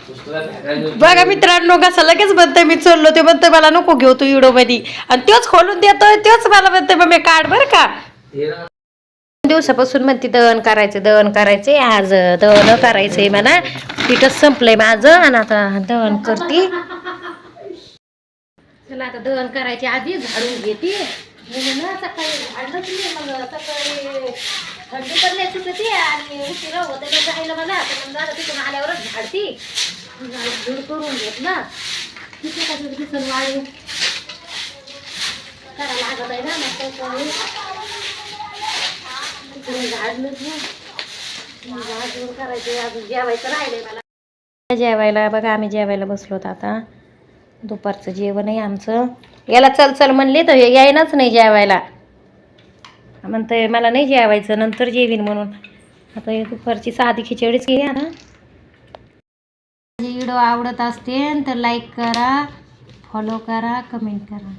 बघा मित्रांनो कसं लगेच म्हणतोय मी चललो ते म्हणतोय मला नको घेऊ तू व्हिडिओ मध्ये आणि तोच खोलून देतोय तोच मला म्हणतोय मम्मी काढ बरं का. दिवसापासून म्हणते दळण करायचे आज दळण करायचंय मला पीठच संपलंय माझं आणि आता दळण करते. चला आता दळण करायचे आधी झाडून घेते सकाळी झाडलंच नाही मग सकाळी थंडी पण नाही सुटते आणि उशिरा होत जायला मला तर तिथून आल्यावरच झाडती झूड करून घेतलं तिथे का दिसन वाढी करा लागत आहे ना मग झाडलंच ना झाड करायचे अजून जेवायचं राहिलंय मला. जेवायला बघा आम्ही जेवायला बसलोत आता दुपारचं जेवण आहे आमचं. याला चल चल म्हणले तर यायनाच नाही जेवायला म्हणतंय मला नाही जेवायचं नंतर जेवीन म्हणून. आता हे दुपारची साधी खिचडीच केली आता. व्हिडिओ आवडत असते तर लाईक करा फॉलो करा कमेंट करा.